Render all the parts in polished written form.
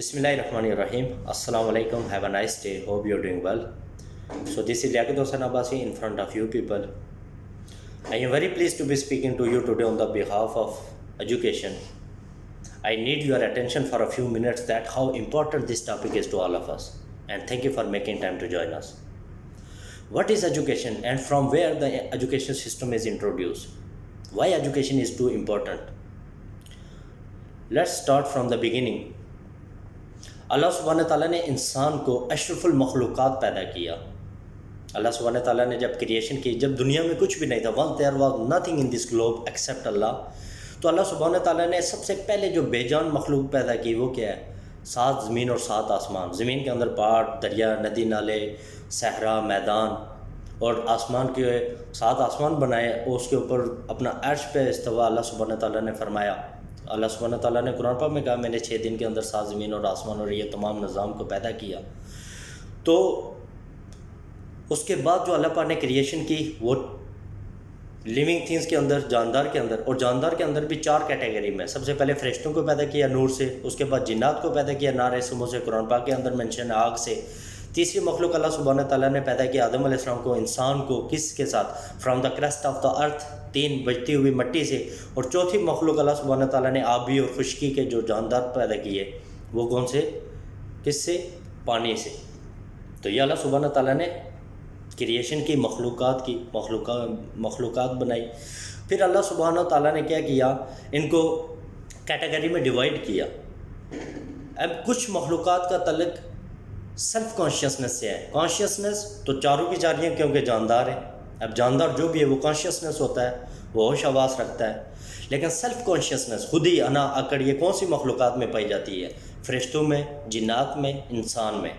Bismillahirrahmanirrahim. Assalamu alaikum. Have a nice day. Hope you're doing well. So this is Liaqat Hossain Abbasi in front of you people. I am very pleased to be speaking to you today on the behalf of education. I need your attention for a few minutes that how important this topic is to all of us. And thank you for making time to join us. What is education and from where the education system is introduced? Why education is too important? Let's start from the beginning. اللہ سبحانہ تعالیٰ نے انسان کو اشرف المخلوقات پیدا کیا. اللہ سبحانہ تعالیٰ نے جب کریشن کی، جب دنیا میں کچھ بھی نہیں تھا، once there was nothing in this globe except اللہ، تو اللہ سبحانہ تعالیٰ نے سب سے پہلے جو بے جان مخلوق پیدا کی وہ کیا ہے؟ 7 زمین اور 7 آسمان. زمین کے اندر پہاڑ، دریا، ندی نالے، صحرا، میدان، اور آسمان کے 7 آسمان بنائے، اور اس کے اوپر اپنا عرش پہ استوا اللہ سبحانہ تعالیٰ نے فرمایا. اللہ سبحانہ تعالیٰ نے قرآن پاک میں کہا میں نے 6 دن کے اندر 7 زمین اور آسمان اور یہ تمام نظام کو پیدا کیا. تو اس کے بعد جو اللہ پاک نے کریشن کی وہ لیونگ تھنگس کے اندر، جاندار کے اندر، اور جاندار کے اندر بھی 4 کیٹیگری میں. سب سے پہلے فرشتوں کو پیدا کیا نور سے، اس کے بعد جنات کو پیدا کیا نار سمو سے، قرآن پاک کے اندر مینشن آگ سے. تیسری مخلوق اللہ سبحانہ تعالیٰ نے پیدا کیا آدم علیہ السلام کو، انسان کو کس کے ساتھ؟ From the crust of the earth, 3 بجتی ہوئی مٹی سے. اور چوتھی مخلوق اللہ سبحانہ تعالیٰ نے آبی اور خشکی کے جو جاندار پیدا کیے، وہ کون سے؟ کس سے؟ پانی سے. تو یہ اللہ سبحانہ تعالیٰ نے کریشن کی، مخلوقات بنائی. پھر اللہ سبحانہ تعالیٰ نے کیا کیا؟ ان کو کیٹیگری میں ڈیوائڈ کیا. اب کچھ مخلوقات کا تعلق سیلف کانشیسنس سے ہے. کانشیسنس تو چاروں کی چاری ہیں کیونکہ جاندار ہے. اب جاندار جو بھی ہے وہ کانشیسنس ہوتا ہے، وہ ہوش حواس رکھتا ہے. لیکن سیلف کانشیسنس، خودی، انا، اکڑ، یہ کون سی مخلوقات میں پائی جاتی ہے؟ فرشتوں میں، جنات میں، انسان میں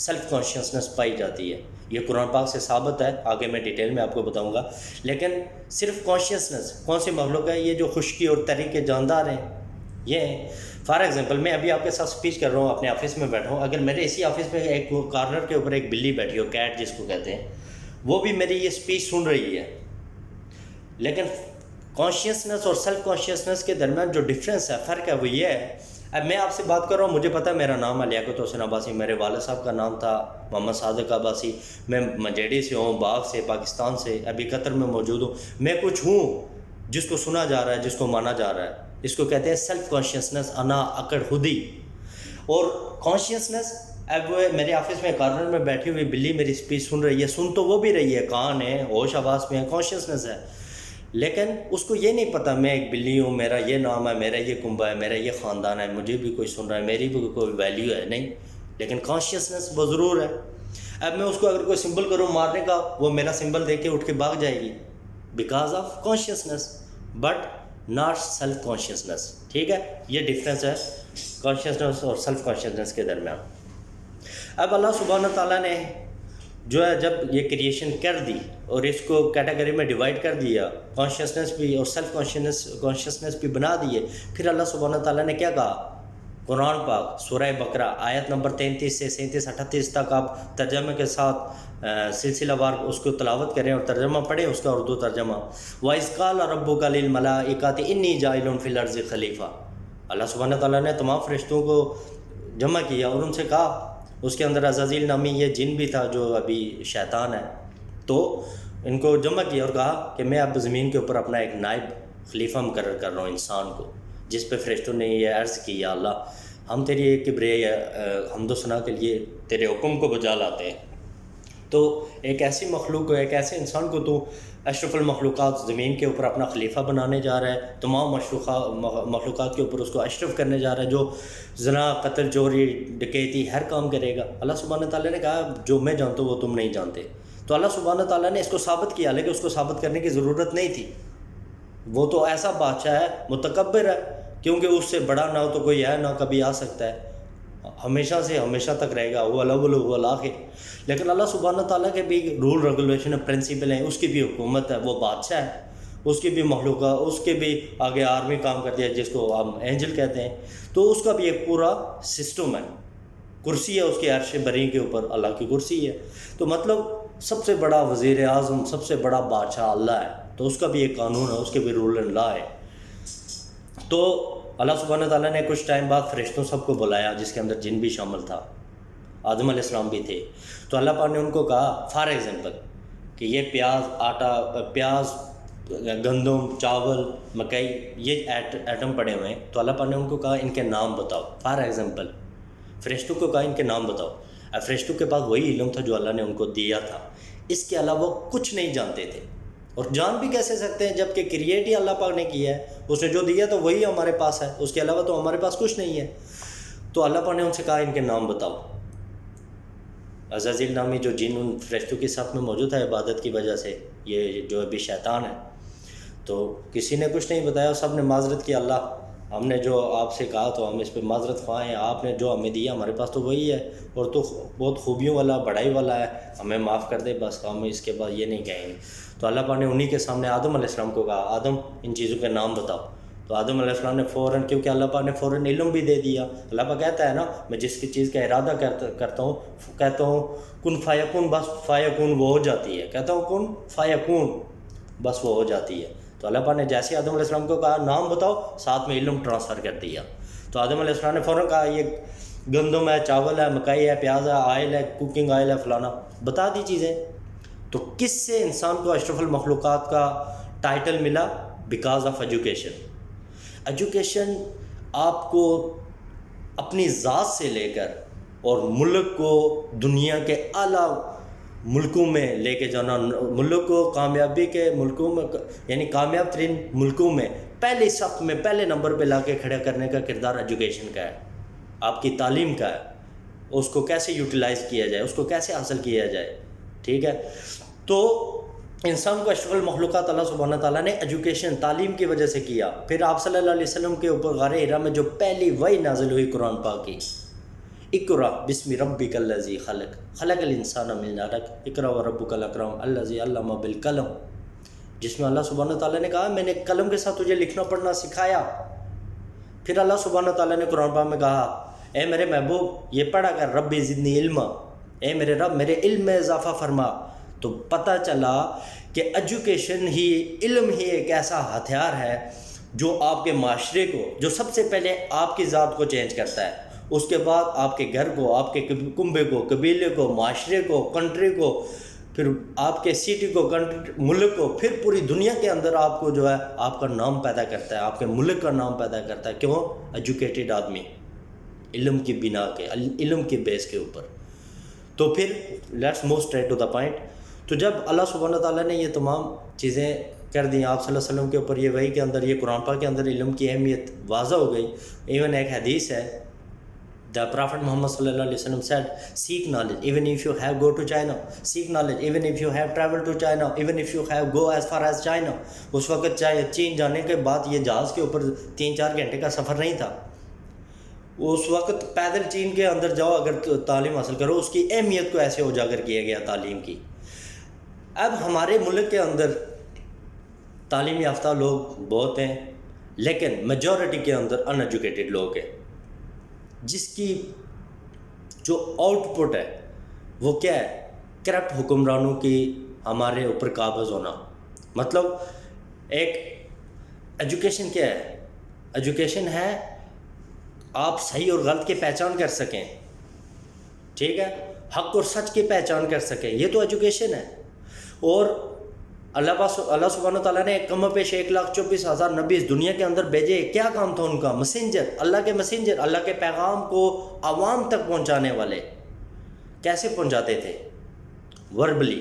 سیلف کانشیسنس پائی جاتی ہے. یہ قرآن پاک سے ثابت ہے، آگے میں ڈیٹیل میں آپ کو بتاؤں گا. لیکن صرف کانشیسنس کون سی مخلوق ہے؟ یہ جو خشکی اور تری کے جاندار ہیں یہ ہیں. فار ایگزامپل میں ابھی آپ کے ساتھ سپیچ کر رہا ہوں، اپنے آفس میں بیٹھا ہوں. اگر میرے اسی آفس میں ایک کارنر کے اوپر ایک بلی بیٹھی ہو، کیٹ جس کو کہتے ہیں، وہ بھی میری یہ سپیچ سن رہی ہے. لیکن کانشیسنس اور سیلف کانشیسنس کے درمیان جو ڈفرینس ہے، فرق ہے، وہ یہ ہے. اب میں آپ سے بات کر رہا ہوں، مجھے پتہ ہے میرا نام ہے لیاقت حسین عباسی، میرے والد صاحب کا نام تھا محمد صادق عباسی، میں مجیڈی سے ہوں، باغ سے، پاکستان سے، ابھی قطر میں موجود ہوں. میں کچھ ہوں جس کو سنا جا رہا ہے، جس کو مانا جا رہا ہے. اس کو کہتے ہیں سیلف کانشیسنس، انا، اکڑ، خودی. اور کانشیسنس، اب میرے آفس میں کارنر میں بیٹھی ہوئی بلی میری اسپیچ سن رہی ہے، سن تو وہ بھی رہی ہے، کان ہے، ہوش حواس میں ہے، کانشیسنس ہے. لیکن اس کو یہ نہیں پتہ میں ایک بلی ہوں، میرا یہ نام ہے، میرا یہ کنبہ ہے، میرا یہ خاندان ہے، مجھے بھی کوئی سن رہا ہے، میری بھی کوئی ویلیو ہے نہیں. لیکن کانشیسنس وہ ضرور ہے. اب میں اس کو اگر کوئی سمبل کروں مارنے کا، وہ میرا سمبل دیکھ کے اٹھ کے بھاگ جائے گی، because of consciousness, but not self consciousness. ٹھیک ہے، یہ ڈفرینس ہے کانشیسنس اور سیلف کانشیسنس کے درمیان. اب اللہ سبحانہ تعالیٰ نے جو ہے جب یہ کریشن کر دی اور اس کو کیٹیگری میں ڈیوائڈ کر دیا، کانشیسنس بھی اور سیلف کانشیسنس بھی بنا دیے، پھر اللہ سبحانہ تعالیٰ نے کیا کہا؟ قرآن پاک سورہ بقرہ آیت نمبر 33 سے 37 38 تک آپ ترجمے کے ساتھ سلسلہ وار اس کو تلاوت کریں اور ترجمہ پڑھیں، اس کا اردو ترجمہ. وَإِذْ قَالَ رَبُّكَ لِلْمَلَائِكَةِ إِنِّي جَاعِلٌ فِي الْأَرْضِ خَلِيفَةً. اللہ سبحانہ تعالیٰ نے تمام فرشتوں کو جمع کیا اور ان سے کہا، اس کے اندر عزازیل نامی یہ جن بھی تھا جو ابھی شیطان ہے، تو ان کو جمع کیا اور کہا کہ میں اب زمین کے اوپر اپنا ایک نائب خلیفہ مقرر کر رہا ہوں انسان کو. جس پہ فرشتوں نے یہ عرض کی، یا اللہ ہم تیری کبریائی حمد و ثنا کے لیے تیرے حکم کو بجا لاتے ہیں. تو ایک ایسی مخلوق کو، ایک ایسے انسان کو تو اشرف المخلوقات زمین کے اوپر اپنا خلیفہ بنانے جا رہا ہے، تمام مخلوقات کے اوپر اس کو اشرف کرنے جا رہا ہے، جو زنا، قتل، چوری، ڈکیتی ہر کام کرے گا. اللہ سبحانہ تعالیٰ نے کہا جو میں جانتا ہوں وہ تم نہیں جانتے. تو اللہ سبحانہ تعالیٰ نے اس کو ثابت کیا، لیکن اس کو ثابت کرنے کی ضرورت نہیں تھی. وہ تو ایسا بادشاہ ہے، متکبر ہے، کیونکہ اس سے بڑا نہ ہو تو کوئی ہے نہ کبھی آ سکتا ہے، ہمیشہ سے ہمیشہ تک رہے گا، وہ الاول وہ الآخر. لیکن اللہ سبحانہ تعالیٰ کے بھی رول ریگولیشن پرنسپل ہیں، اس کی بھی حکومت ہے، وہ بادشاہ ہے، اس کی بھی مخلوقات، اس کے بھی آگے آرمی کام کرتی ہے جس کو ہم اینجل کہتے ہیں. تو اس کا بھی ایک پورا سسٹم ہے. کرسی ہے اس کے عرش بری کے اوپر، اللہ کی کرسی ہے. تو مطلب سب سے بڑا وزیر اعظم، سب سے بڑا بادشاہ اللہ ہے. تو اس کا بھی ایک قانون ہے، اس کے بھی رول اینڈ لا ہے. تو اللہ سبحانہ تعالیٰ نے کچھ ٹائم بعد فرشتوں سب کو بلایا، جس کے اندر جن بھی شامل تھا، آدم علیہ السلام بھی تھے. تو اللہ پاک نے ان کو کہا فار ایگزامپل کہ یہ پیاز گندم چاول مکئی یہ ایٹم پڑے ہوئے ہیں، تو اللہ پاک نے ان کو کہا ان کے نام بتاؤ. فار ایگزامپل فرشتوں کو کہا ان کے نام بتاؤ. اب فرشتوں کے پاس وہی علم تھا جو اللہ نے ان کو دیا تھا، اس کے علاوہ کچھ نہیں جانتے تھے. اور جان بھی کیسے سکتے ہیں جب کہ کریٹ ہی اللہ پاک نے کیا ہے، اس نے جو دیا تو وہی ہمارے پاس ہے، اس کے علاوہ تو ہمارے پاس کچھ نہیں ہے. تو اللہ پاک نے ان سے کہا ان کے نام بتاؤ. عزازیل نامی جو جن ان فرشتوں کے ساتھ میں موجود ہے عبادت کی وجہ سے، یہ جو ابھی شیطان ہے، تو کسی نے کچھ نہیں بتایا، سب نے معذرت کی، اللہ ہم نے جو آپ سے کہا تو ہم اس پہ معذرت خواہ ہیں، آپ نے جو ہمیں دیا ہمارے پاس تو وہی ہے، اور تو بہت خوبیوں والا بڑائی والا ہے، ہمیں معاف کر دے، بس ہم اس کے بعد یہ نہیں کہیں گے. تو اللہ پاک نے انہی کے سامنے آدم علیہ السلام کو کہا آدم ان چیزوں کے نام بتاؤ. تو آدم علیہ السلام نے فوراً، کیونکہ اللہ پاک نے فوراً علم بھی دے دیا. اللہ پاک کہتا ہے نا میں جس کی چیز کا ارادہ کرتا ہوں کہتا ہوں کن فیکون، بس فیکون وہ ہو جاتی ہے، کہتا ہوں کن فیکون بس وہ ہو جاتی ہے. تو اللہ پاک نے جیسے آدم علیہ السلام کو کہا نام بتاؤ، ساتھ میں علم ٹرانسفر کر دیا. تو آدم علیہ السلام نے فوراً کہا یہ گندم ہے، چاول ہے، مکئی ہے، پیاز ہے، آئل ہے، کوکنگ آئل ہے، فلانا، بتا دی چیزیں. تو کس سے انسان کو اشرف المخلوقات کا ٹائٹل ملا؟ Because of education. ایجوکیشن آپ کو اپنی ذات سے لے کر اور ملک کو دنیا کے اعلیٰ ملکوں میں لے کے جانا، ملک کو کامیابی کے ملکوں میں، یعنی کامیاب ترین ملکوں میں پہلے صف میں پہلے نمبر پہ لا کے کھڑا کرنے کا کردار ایجوکیشن کا ہے، آپ کی تعلیم کا ہے. اس کو کیسے یوٹیلائز کیا جائے، اس کو کیسے حاصل کیا جائے. ٹھیک ہے، تو انسان کو اشرف المخلوقات اللہ سبحانہ تعالیٰ نے ایجوکیشن تعلیم کی وجہ سے کیا. پھر آپ صلی اللہ علیہ وسلم کے اوپر غار حرا میں جو پہلی وحی نازل ہوئی قرآن پاک کی، اقرا بسم ربک الذی خلق خلق الانسان من علق اقرا وربک الاکرم الذی علم بالقلم، جس میں اللہ سبحانہ تعالیٰ نے کہا میں نے قلم کے ساتھ تجھے لکھنا پڑھنا سکھایا. پھر اللہ سبحانہ تعالیٰ نے قرآن پاک میں کہا اے میرے محبوب یہ پڑھا کر ربی زدنی علما، اے میرے رب میرے علم میں اضافہ فرما. تو پتہ چلا کہ ایجوکیشن ہی، علم ہی ایک ایسا ہتھیار ہے جو آپ کے معاشرے کو، جو سب سے پہلے آپ کی ذات کو چینج کرتا ہے، اس کے بعد آپ کے گھر کو، آپ کے کنبے کو، قبیلے کو، معاشرے کو، کنٹری کو، پھر آپ کے سٹی کو، کنٹری، ملک کو، پھر پوری دنیا کے اندر آپ کو جو ہے آپ کا نام پیدا کرتا ہے، آپ کے ملک کا نام پیدا کرتا ہے. کیوں؟ ایجوکیٹڈ آدمی، علم کی بنا کے، علم کے بیس کے اوپر. تو پھر let's move straight to the point. تو جب اللہ سبحانہ تعالیٰ نے یہ تمام چیزیں کر دیں آپ صلی اللہ علیہ وسلم کے اوپر، یہ وحی کے اندر، یہ قرآن پاک کے اندر علم کی اہمیت واضح ہو گئی. ایون ایک حدیث ہے، دا پرافٹ محمد صلی اللہ علیہ وسلم said seek knowledge even if you have go to China, seek knowledge even if you have traveled to China, even if you have go as far as China. اس وقت چاہے چین جانے کے بعد یہ جہاز کے اوپر 3-4 گھنٹے کا سفر نہیں تھا. اس وقت پیدل چین کے اندر جاؤ اگر تعلیم حاصل کرو، اس کی اہمیت کو ایسے اجاگر کیا گیا تعلیم کی. اب ہمارے ملک کے اندر تعلیم یافتہ لوگ بہت ہیں، لیکن میجورٹی کے اندر ان ایجوکیٹڈ لوگ ہیں، جس کی جو آؤٹ پٹ ہے وہ کیا ہے؟ کرپٹ حکمرانوں کی ہمارے اوپر قابض ہونا. مطلب ایک ایجوکیشن کیا ہے؟ ایجوکیشن ہے آپ صحیح اور غلط کی پہچان کر سکیں، ٹھیک ہے، حق اور سچ کی پہچان کر سکیں، یہ تو ایجوکیشن ہے. اور اللہ سبحانہ تعالیٰ نے کم و بیش 1,24,000 نبی اس دنیا کے اندر بھیجے. کیا کام تھا ان کا؟ مسنجر، اللہ کے مسنجر، اللہ کے پیغام کو عوام تک پہنچانے والے. کیسے پہنچاتے تھے؟ وربلی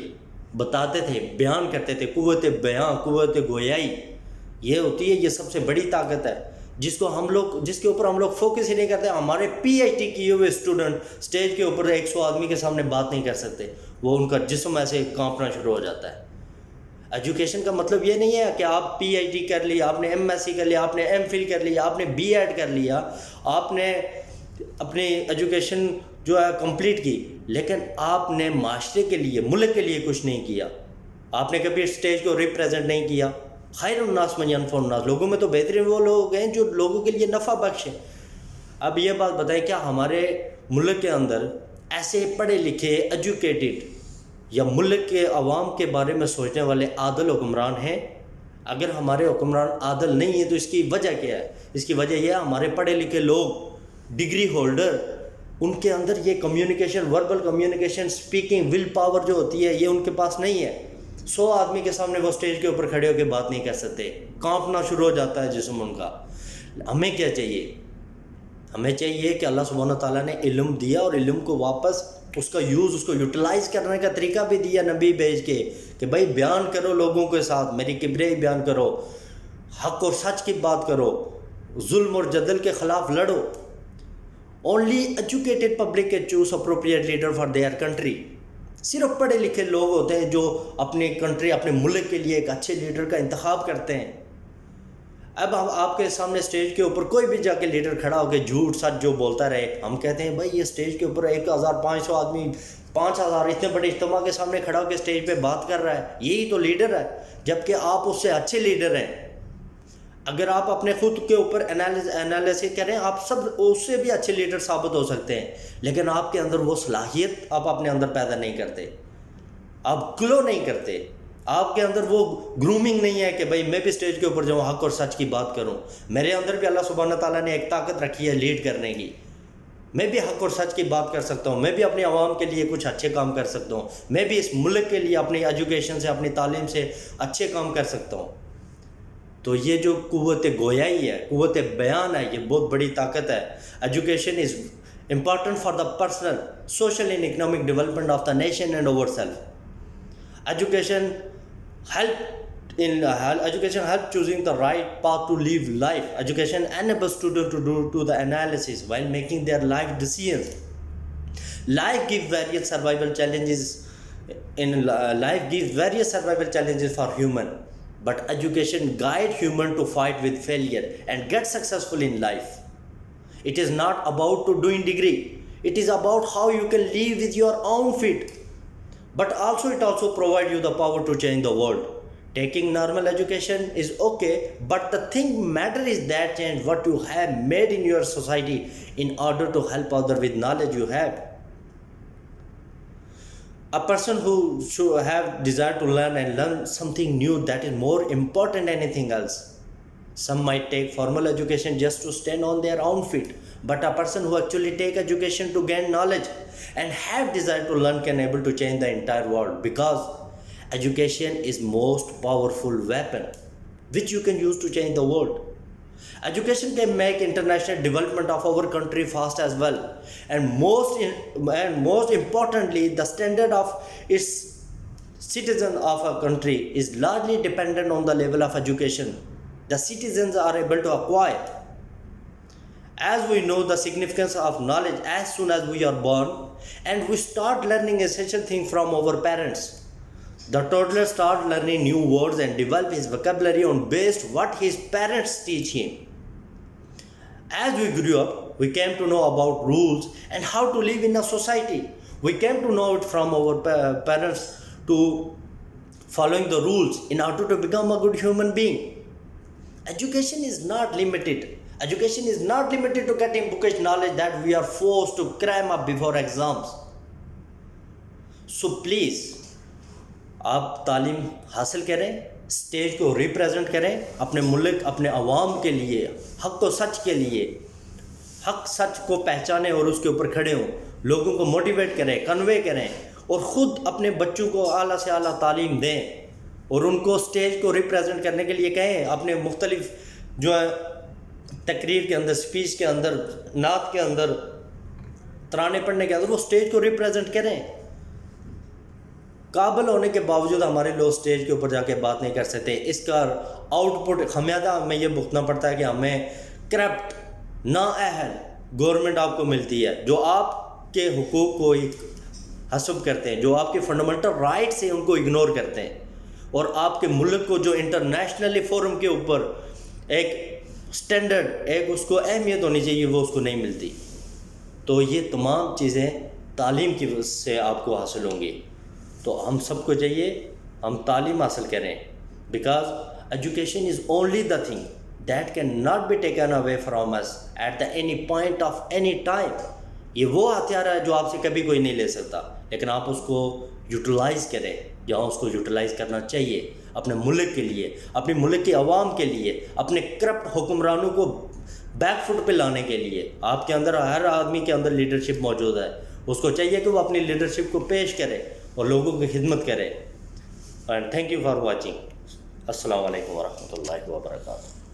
بتاتے تھے، بیان کرتے تھے. قوت بیان، قوت گویائی یہ ہوتی ہے، یہ سب سے بڑی طاقت ہے جس کے اوپر ہم لوگ فوکس ہی نہیں کرتے. ہمارے PhD کیے ہوئے اسٹوڈنٹ اسٹیج کے اوپر 100 آدمی کے سامنے بات نہیں کر سکتے، وہ ان کا جسم ایسے کانپنا شروع ہو جاتا ہے. ایجوکیشن کا مطلب یہ نہیں ہے کہ آپ PhD کر لی، آپ نے MSc کر لیا، آپ نے MPhil کر لیا، آپ نے B.Ed کر لیا، آپ نے اپنی ایجوکیشن جو ہے کمپلیٹ کی، لیکن آپ نے معاشرے کے لیے، ملک کے لیے کچھ نہیں کیا. آپ نے کبھی اسٹیج کو ریپریزنٹ نہیں کیا. خیر الناس من ینفع الناس، لوگوں میں تو بہترین وہ لوگ ہیں جو لوگوں کے لیے نفع بخش ہیں. اب یہ بات بتائیں، کیا ہمارے ملک کے اندر ایسے پڑھے لکھے ایجوکیٹڈ یا ملک کے عوام کے بارے میں سوچنے والے عادل حکمران ہیں؟ اگر ہمارے حکمران عادل نہیں ہیں تو اس کی وجہ کیا ہے؟ اس کی وجہ یہ ہے ہمارے پڑھے لکھے لوگ ڈگری ہولڈر ان کے اندر یہ communication, verbal communication, speaking, will power جو ہوتی ہے یہ ان کے پاس نہیں ہے. 100 آدمی کے سامنے وہ اسٹیج کے اوپر کھڑے ہو کے بات نہیں کر سکتے، کانپنا شروع ہو جاتا ہے جسم ان کا. ہمیں کیا چاہیے؟ ہمیں چاہیے کہ اللہ سبحانہ تعالیٰ نے علم دیا اور علم کو واپس اس کا یوز، اس کو یوٹیلائز کرنے کا طریقہ بھی دیا نبی بھیج کے کہ بھائی بیان کرو لوگوں کے ساتھ، میری کبریائی بیان کرو، حق اور سچ کی بات کرو، ظلم اور جدل کے خلاف لڑو. Only educated public can choose appropriate leader for their country. صرف پڑھے لکھے لوگ ہوتے ہیں جو اپنی کنٹری، اپنے ملک کے لیے ایک اچھے لیڈر کا انتخاب کرتے ہیں. اب آپ کے سامنے اسٹیج کے اوپر کوئی بھی جا کے لیڈر کھڑا ہو کے جھوٹ سچ جو بولتا رہے، ہم کہتے ہیں بھائی یہ اسٹیج کے اوپر 1500 آدمی، 5000 اتنے بڑے اجتماع کے سامنے کھڑا ہو کے اسٹیج پہ بات کر رہا ہے، یہی تو لیڈر ہے، جبکہ آپ اس سے اچھے لیڈر ہیں. اگر آپ اپنے خود کے اوپر انالیسس کریں، آپ سب اس سے بھی اچھے لیڈر ثابت ہو سکتے ہیں، لیکن آپ کے اندر وہ صلاحیت آپ اپنے اندر پیدا نہیں کرتے، آپ گلو نہیں کرتے، آپ کے اندر وہ گرومنگ نہیں ہے کہ بھائی میں بھی اسٹیج کے اوپر جاؤں، حق اور سچ کی بات کروں. میرے اندر بھی اللہ سبحانہ تعالیٰ نے ایک طاقت رکھی ہے لیڈ کرنے کی، میں بھی حق اور سچ کی بات کر سکتا ہوں، میں بھی اپنے عوام کے لیے کچھ اچھے کام کر سکتا ہوں، میں بھی اس ملک کے لیے اپنی ایجوکیشن سے، اپنی تعلیم سے اچھے کام کر سکتا ہوں. تو یہ جو قوت گویائی ہے، قوت بیان ہے، یہ بہت بڑی طاقت ہے. Education is important for the personal, social and economic development of the nation and our self. Education help choosing the right path to live life. Education enables students to do the analysis while making their life decisions. Life gives various survival challenges for human, but education guides human to fight with failure and get successful in life. It is not about to doing degree, it is about how you can live with your own feet, but it also provides you the power to change the world. Taking normal education is okay, but the thing matter is that change what you have made in your society in order to help others with knowledge you have. A person who should have desire to learn something new, that is more important than anything else. Some might take formal education just to stand on their own feet, but a person who actually take education to gain knowledge and have desire to learn can able to change the entire world, because education is most powerful weapon which you can use to change the world. Education can make international development of our country fast as well, and most importantly, the standard of its citizen of a country is largely dependent on the level of education the citizens are able to acquire. As we know the significance of knowledge as soon as we are born, and we start learning essential things from our parents. The toddler starts learning new words and develop his vocabulary on based what his parents teach him. As we grew up, we came to know about rules and how to live in a society. We came to know it from our parents to following the rules in order to become a good human being. Education is not limited. Education is not limited to getting bookish knowledge that we are forced to cram up before exams. So please, آپ تعلیم حاصل کریں، stage کو represent کریں اپنے ملک، اپنے عوام کے لیے، حق و سچ کے لیے، حق سچ کو پہچانیں اور اس کے اوپر کھڑے ہوں، لوگوں کو موٹیویٹ کریں، کنوے کریں، اور خود اپنے بچوں کو اعلیٰ سے اعلیٰ تعلیم دیں اور ان کو اسٹیج کو ریپریزنٹ کرنے کے لیے کہیں. اپنے مختلف جو ہے تقریر کے اندر، اسپیچ کے اندر، نعت کے اندر، ترانے پڑھنے کے اندر وہ اسٹیج کو ریپریزنٹ کریں. قابل ہونے کے باوجود ہمارے لوگ اسٹیج کے اوپر جا کے بات نہیں کر سکتے. اس کا آؤٹ پٹ خمیازہ ہمیں یہ بھگتنا پڑتا ہے کہ ہمیں کرپٹ، نااہل گورنمنٹ آپ کو ملتی ہے جو آپ کے حقوق کو حسب کرتے ہیں، جو آپ کے فنڈامنٹل رائٹس ہیں ان کو اگنور کرتے ہیں، اور آپ کے ملک کو جو انٹرنیشنلی فورم کے اوپر ایک سٹینڈرڈ، ایک اس کو اہمیت ہونی چاہیے، وہ اس کو نہیں ملتی. تو یہ تمام چیزیں تعلیم کی وجہ سے آپ کو حاصل ہوں گی. تو ہم سب کو چاہیے ہم تعلیم حاصل کریں، because education is only the thing that can not be taken away from us at the any point of any time. یہ وہ ہتھیار ہے جو آپ سے کبھی کوئی نہیں لے سکتا، لیکن آپ اس کو یوٹیلائز کریں جہاں اس کو یوٹیلائز کرنا چاہیے، اپنے ملک کے لیے، اپنے ملک کے عوام کے لیے، اپنے کرپٹ حکمرانوں کو بیک فٹ پہ لانے کے لیے. آپ کے اندر ہر آدمی کے اندر لیڈرشپ موجود ہے, اس کو چاہیے کہ وہ اپنی لیڈرشپ کو پیش کرے اور لوگوں کی خدمت کرے. And thank you for watching. السلام علیکم ورحمۃ اللہ وبرکاتہ.